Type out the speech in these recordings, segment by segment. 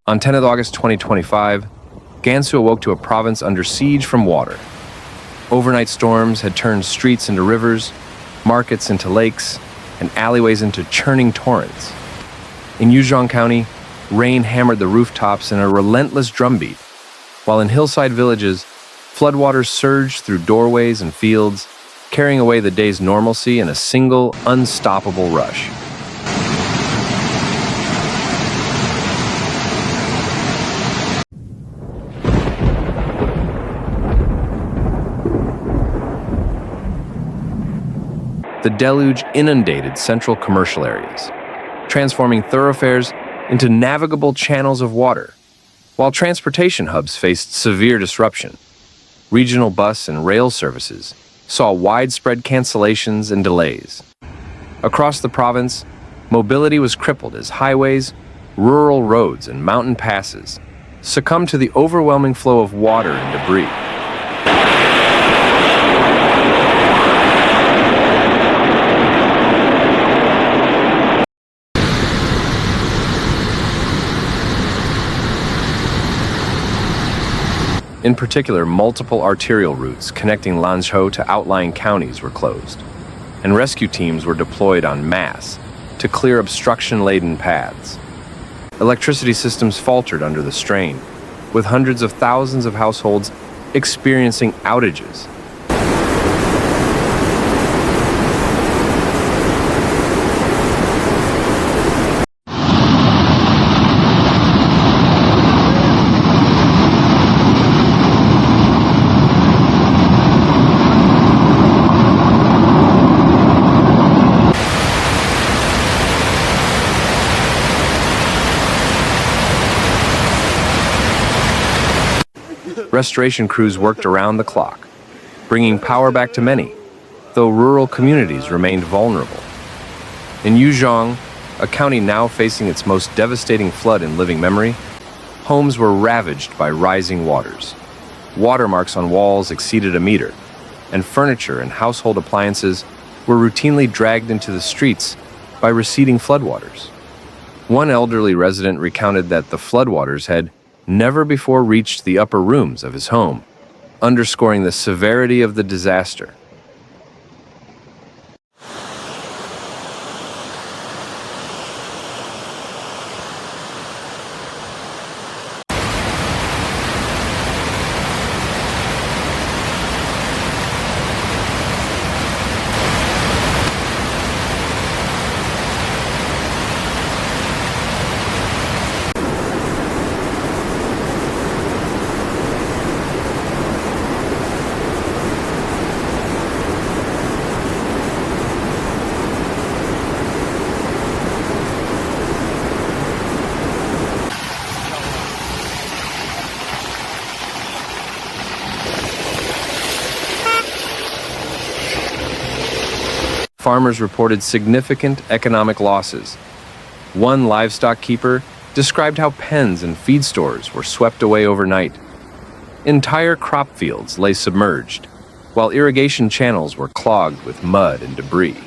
On 10th August 2025, Gansu awoke to a province under siege from water. Overnight storms had turned streets into rivers, markets into lakes, and alleyways into churning torrents. In Yuzhong County, rain hammered the rooftops in a relentless drumbeat, while in hillside villages, floodwaters surged through doorways and fields, carrying away the day's normalcy in a single, unstoppable rush. The deluge inundated central commercial areas, transforming thoroughfares into navigable channels of water, while transportation hubs faced severe disruption. Regional bus and rail services saw widespread cancellations and delays. Across the province, mobility was crippled as highways, rural roads, and mountain passes succumbed to the overwhelming flow of water and debris. In particular, multiple arterial routes connecting Lanzhou to outlying counties were closed, and rescue teams were deployed en masse to clear obstruction-laden paths. Electricity systems faltered under the strain, with hundreds of thousands of households experiencing outages. Restoration crews worked around the clock, bringing power back to many, though rural communities remained vulnerable. In Yuzhong, a county now facing its most devastating flood in living memory, homes were ravaged by rising waters. Watermarks on walls exceeded a meter, and furniture and household appliances were routinely dragged into the streets by receding floodwaters. One elderly resident recounted that the floodwaters had never before reached the upper rooms of his home, underscoring the severity of the disaster. Farmers reported significant economic losses. One livestock keeper described how pens and feed stores were swept away overnight. Entire crop fields lay submerged, while irrigation channels were clogged with mud and debris.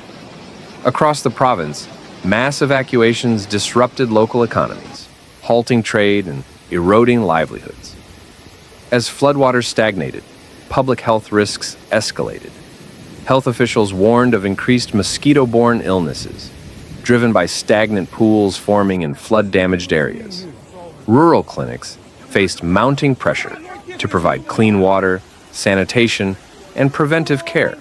Across the province, mass evacuations disrupted local economies, halting trade and eroding livelihoods. As floodwaters stagnated, public health risks escalated. Health officials warned of increased mosquito-borne illnesses, driven by stagnant pools forming in flood-damaged areas. Rural clinics faced mounting pressure to provide clean water, sanitation, and preventive care.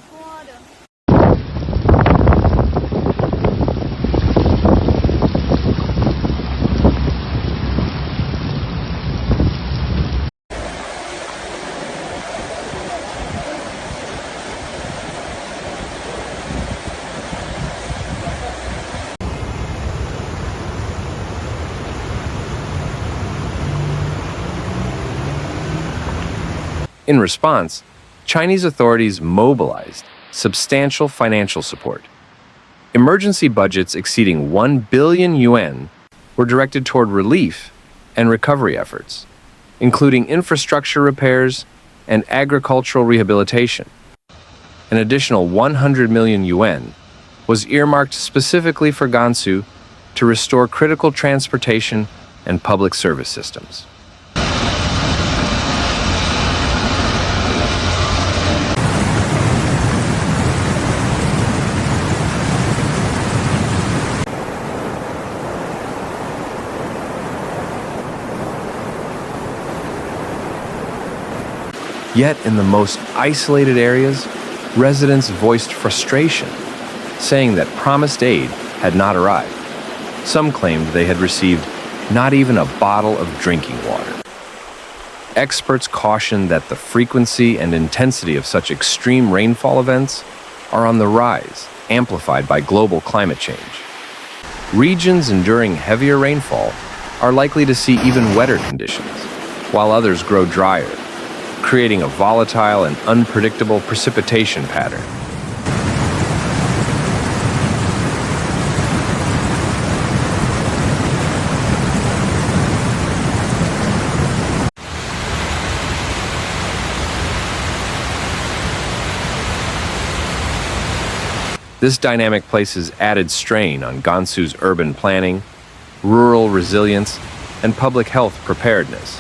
In response, Chinese authorities mobilized substantial financial support. Emergency budgets exceeding 1 billion yuan were directed toward relief and recovery efforts, including infrastructure repairs and agricultural rehabilitation. An additional 100 million yuan was earmarked specifically for Gansu to restore critical transportation and public service systems. Yet in the most isolated areas, residents voiced frustration, saying that promised aid had not arrived. Some claimed they had received not even a bottle of drinking water. Experts cautioned that the frequency and intensity of such extreme rainfall events are on the rise, amplified by global climate change. Regions enduring heavier rainfall are likely to see even wetter conditions, while others grow drier, creating a volatile and unpredictable precipitation pattern. This dynamic places added strain on Gansu's urban planning, rural resilience, and public health preparedness.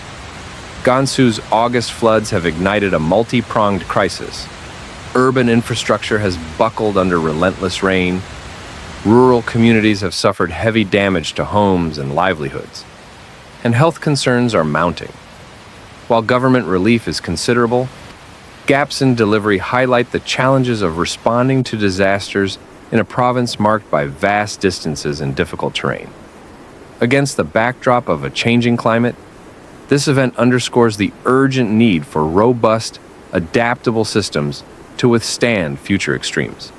Gansu's August floods have ignited a multi-pronged crisis. Urban infrastructure has buckled under relentless rain. Rural communities have suffered heavy damage to homes and livelihoods. And health concerns are mounting. While government relief is considerable, gaps in delivery highlight the challenges of responding to disasters in a province marked by vast distances and difficult terrain. Against the backdrop of a changing climate, this event underscores the urgent need for robust, adaptable systems to withstand future extremes.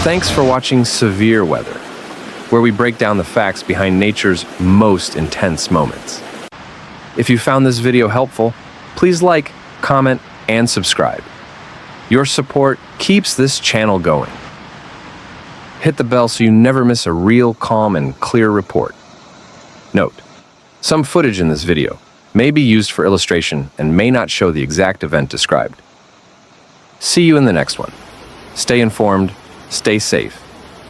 Thanks for watching Severe Weather, where we break down the facts behind nature's most intense moments. If you found this video helpful, please like, comment, and subscribe. Your support keeps this channel going. Hit the bell so you never miss a real, calm, and clear report. Note: some footage in this video may be used for illustration and may not show the exact event described. See you in the next one. Stay informed, stay safe,